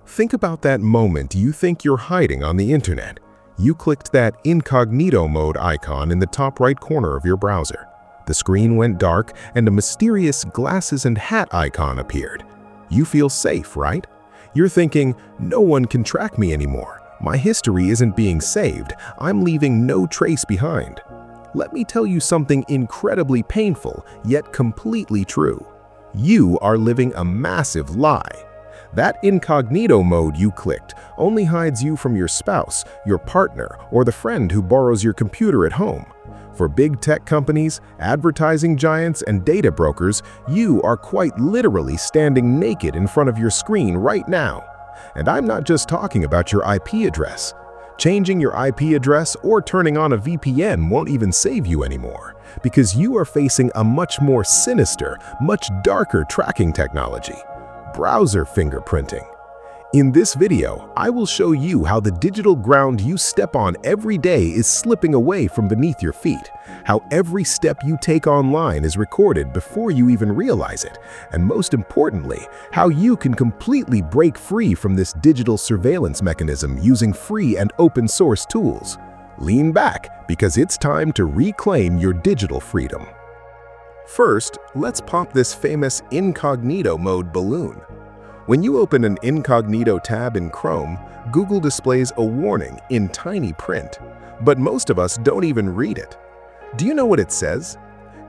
Think about that moment you think you're hiding on the internet. You clicked that incognito mode icon in the top right corner of your browser. The screen went dark and a mysterious glasses and hat icon appeared. You feel safe, right? You're thinking, no one can track me anymore. My history isn't being saved. I'm leaving no trace behind. Let me tell you something incredibly painful, yet completely true. You are living a massive lie. That incognito mode you clicked only hides you from your spouse, your partner, or the friend who borrows your computer at home. For big tech companies, advertising giants, and data brokers, you are quite literally standing naked in front of your screen right now. And I'm not just talking about your IP address. Changing your IP address or turning on a VPN won't even save you anymore, because you are facing a much more sinister, much darker tracking technology: browser fingerprinting. In this video, I will show you how the digital ground you step on every day is slipping away from beneath your feet, how every step you take online is recorded before you even realize it, and most importantly, how you can completely break free from this digital surveillance mechanism using free and open source tools. Lean back, because it's time to reclaim your digital freedom. First, let's pop this famous incognito mode balloon. When you open an incognito tab in Chrome, Google displays a warning in tiny print, but most of us don't even read it. Do you know what it says?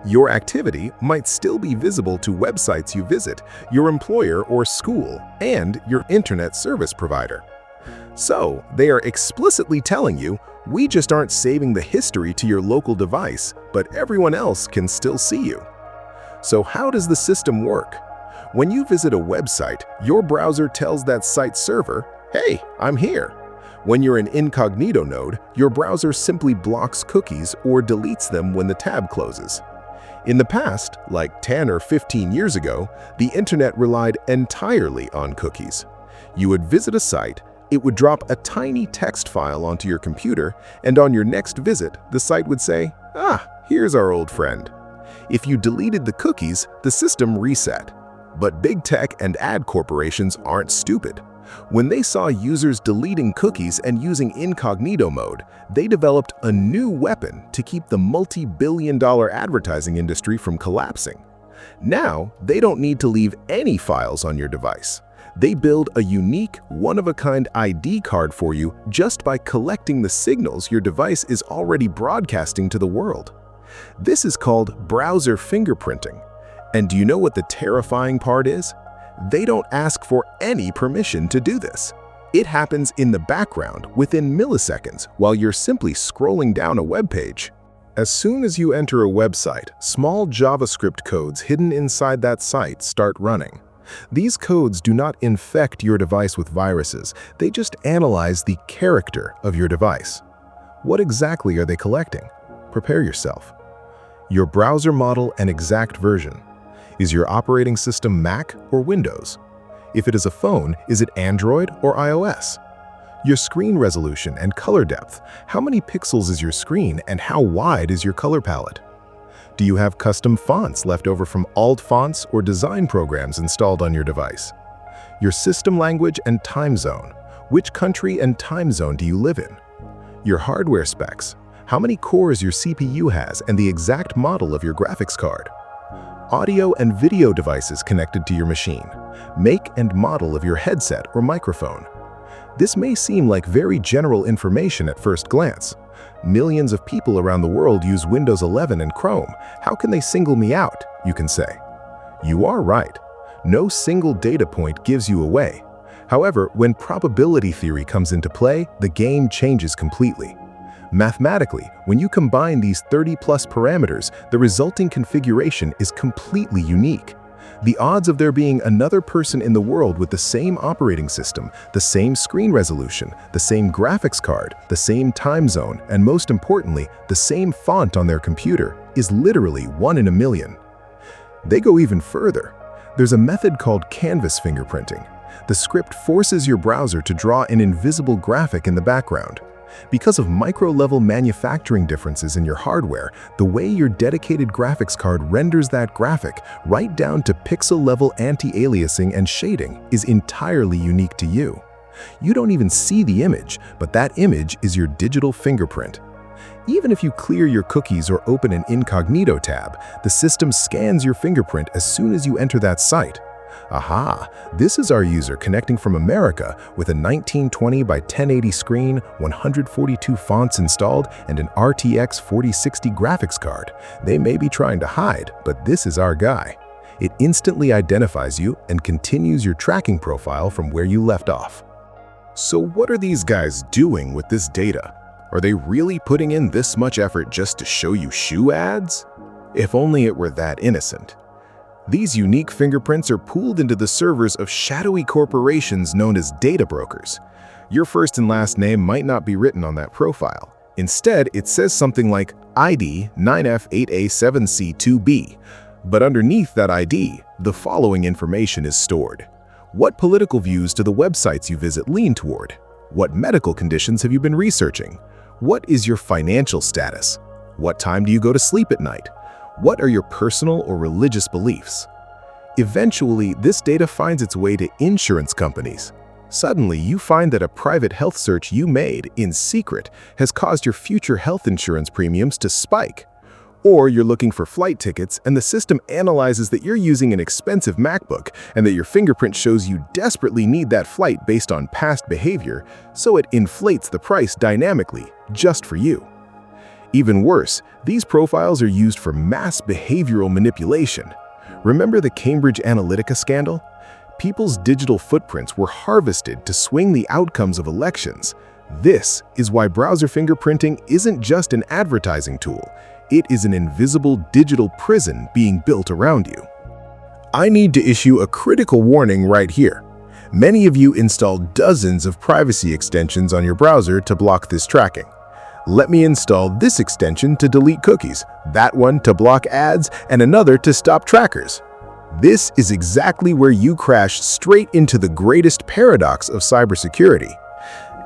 Your activity might still be visible to websites you visit, your employer or school, and your internet service provider. So, they are explicitly telling you, we just aren't saving the history to your local device, but everyone else can still see you. So how does the system work? When you visit a website, your browser tells that site's server, "Hey, I'm here." When you're in incognito mode, your browser simply blocks cookies or deletes them when the tab closes. In the past, like 10 or 15 years ago, the internet relied entirely on cookies. You would visit a site, it would drop a tiny text file onto your computer, and on your next visit, the site would say, here's our old friend. If you deleted the cookies, the system reset. But big tech and ad corporations aren't stupid. When they saw users deleting cookies and using incognito mode, they developed a new weapon to keep the multi-billion-dollar advertising industry from collapsing. Now, they don't need to leave any files on your device. They build a unique, one-of-a-kind ID card for you just by collecting the signals your device is already broadcasting to the world. This is called browser fingerprinting. And do you know what the terrifying part is? They don't ask for any permission to do this. It happens in the background within milliseconds while you're simply scrolling down a web page. As soon as you enter a website, small JavaScript codes hidden inside that site start running. These codes do not infect your device with viruses, they just analyze the character of your device. What exactly are they collecting? Prepare yourself. Your browser model and exact version. Is your operating system Mac or Windows? If it is a phone, is it Android or iOS? Your screen resolution and color depth. How many pixels is your screen and how wide is your color palette? Do you have custom fonts left over from alt fonts or design programs installed on your device? Your system language and time zone. Which country and time zone do you live in? Your hardware specs. How many cores your CPU has and the exact model of your graphics card? Audio and video devices connected to your machine, make and model of your headset or microphone. This may seem like very general information at first glance. Millions of people around the world use Windows 11 and Chrome. How can they single me out, you can say? You are right. No single data point gives you away. However, when probability theory comes into play, the game changes completely. Mathematically, when you combine these 30-plus parameters, the resulting configuration is completely unique. The odds of there being another person in the world with the same operating system, the same screen resolution, the same graphics card, the same time zone, and most importantly, the same font on their computer is literally 1 in a million. They go even further. There's a method called canvas fingerprinting. The script forces your browser to draw an invisible graphic in the background. Because of micro-level manufacturing differences in your hardware, the way your dedicated graphics card renders that graphic, right down to pixel-level anti-aliasing and shading, is entirely unique to you. You don't even see the image, but that image is your digital fingerprint. Even if you clear your cookies or open an Incognito tab, the system scans your fingerprint as soon as you enter that site. Aha! This is our user connecting from America with a 1920 by 1080 screen, 142 fonts installed, and an RTX 4060 graphics card. They may be trying to hide, but this is our guy. It instantly identifies you and continues your tracking profile from where you left off. So what are these guys doing with this data? Are they really putting in this much effort just to show you shoe ads? If only it were that innocent. These unique fingerprints are pooled into the servers of shadowy corporations known as data brokers. Your first and last name might not be written on that profile. Instead, it says something like ID 9F8A7C2B. But underneath that ID, the following information is stored. What political views do the websites you visit lean toward? What medical conditions have you been researching? What is your financial status? What time do you go to sleep at night? What are your personal or religious beliefs? Eventually, this data finds its way to insurance companies. Suddenly, you find that a private health search you made in secret has caused your future health insurance premiums to spike. Or you're looking for flight tickets and the system analyzes that you're using an expensive MacBook and that your fingerprint shows you desperately need that flight based on past behavior, so it inflates the price dynamically just for you. Even worse, these profiles are used for mass behavioral manipulation. Remember the Cambridge Analytica scandal? People's digital footprints were harvested to swing the outcomes of elections. This is why browser fingerprinting isn't just an advertising tool. It is an invisible digital prison being built around you. I need to issue a critical warning right here. Many of you install dozens of privacy extensions on your browser to block this tracking. Let me install this extension to delete cookies, that one to block ads, and another to stop trackers. This is exactly where you crash straight into the greatest paradox of cybersecurity.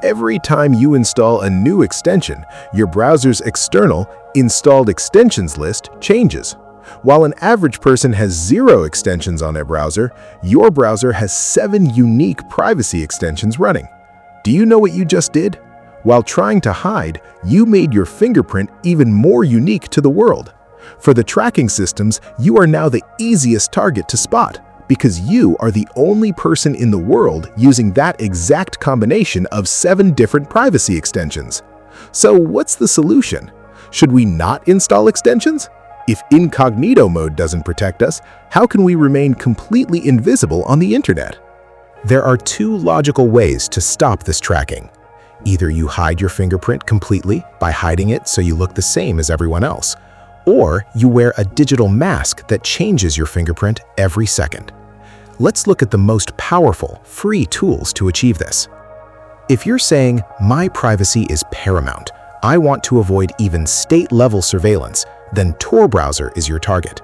Every time you install a new extension, your browser's external installed extensions list changes. While an average person has 0 extensions on their browser, your browser has 7 unique privacy extensions running. Do you know what you just did? While trying to hide, you made your fingerprint even more unique to the world. For the tracking systems, you are now the easiest target to spot because you are the only person in the world using that exact combination of 7 different privacy extensions. So what's the solution? Should we not install extensions? If incognito mode doesn't protect us, how can we remain completely invisible on the internet? There are 2 logical ways to stop this tracking. Either you hide your fingerprint completely by hiding it so you look the same as everyone else, or you wear a digital mask that changes your fingerprint every second. Let's look at the most powerful, free tools to achieve this. If you're saying, "My privacy is paramount, I want to avoid even state-level surveillance," then Tor browser is your target.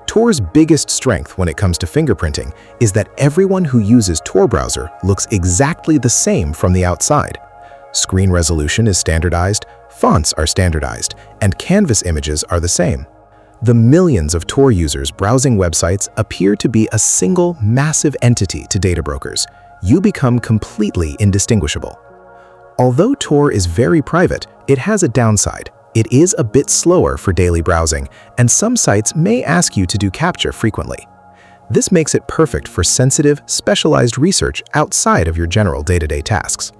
Tor's biggest strength when it comes to fingerprinting is that everyone who uses Tor browser looks exactly the same from the outside. Screen resolution is standardized, fonts are standardized, and canvas images are the same. The millions of Tor users browsing websites appear to be a single massive entity to data brokers. You become completely indistinguishable. Although Tor is very private, it has a downside. It is a bit slower for daily browsing, and some sites may ask you to do CAPTCHA frequently. This makes it perfect for sensitive, specialized research outside of your general day-to-day tasks.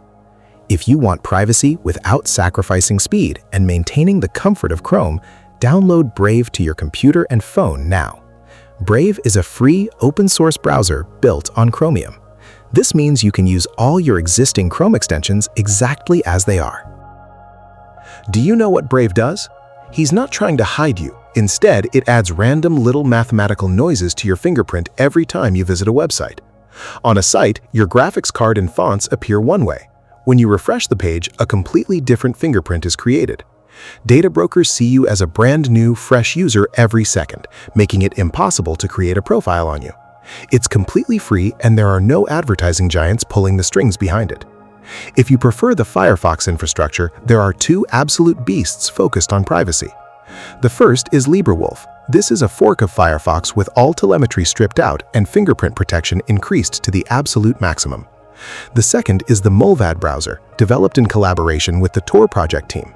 If you want privacy without sacrificing speed and maintaining the comfort of Chrome, download Brave to your computer and phone now. Brave is a free, open-source browser built on Chromium. This means you can use all your existing Chrome extensions exactly as they are. Do you know what Brave does? He's not trying to hide you. Instead, it adds random little mathematical noises to your fingerprint every time you visit a website. On a site, your graphics card and fonts appear one way. When you refresh the page, a completely different fingerprint is created. Data brokers see you as a brand new, fresh user every second, making it impossible to create a profile on you. It's completely free and there are no advertising giants pulling the strings behind it. If you prefer the Firefox infrastructure, there are 2 absolute beasts focused on privacy. The first is LibreWolf. This is a fork of Firefox with all telemetry stripped out and fingerprint protection increased to the absolute maximum. The second is the Mulvad browser, developed in collaboration with the Tor project team.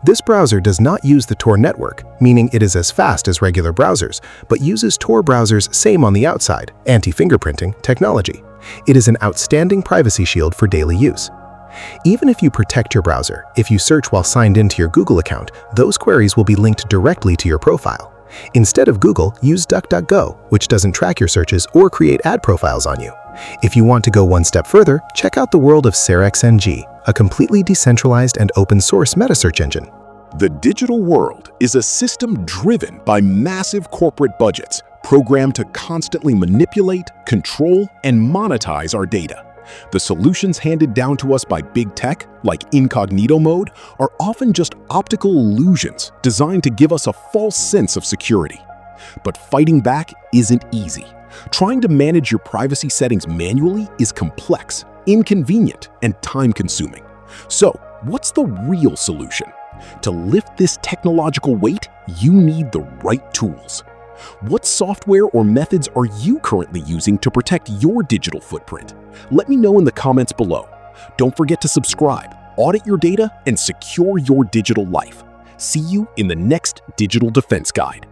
This browser does not use the Tor network, meaning it is as fast as regular browsers, but uses Tor browser's same on the outside, anti-fingerprinting technology. It is an outstanding privacy shield for daily use. Even if you protect your browser, if you search while signed into your Google account, those queries will be linked directly to your profile. Instead of Google, use DuckDuckGo, which doesn't track your searches or create ad profiles on you. If you want to go one step further, check out the world of SerXNG, a completely decentralized and open-source meta-search engine. The digital world is a system driven by massive corporate budgets, programmed to constantly manipulate, control, and monetize our data. The solutions handed down to us by big tech, like Incognito mode, are often just optical illusions designed to give us a false sense of security. But fighting back isn't easy. Trying to manage your privacy settings manually is complex, inconvenient, and time-consuming. So, what's the real solution? To lift this technological weight, you need the right tools. What software or methods are you currently using to protect your digital footprint? Let me know in the comments below. Don't forget to subscribe, audit your data, and secure your digital life. See you in the next Digital Defense Guide.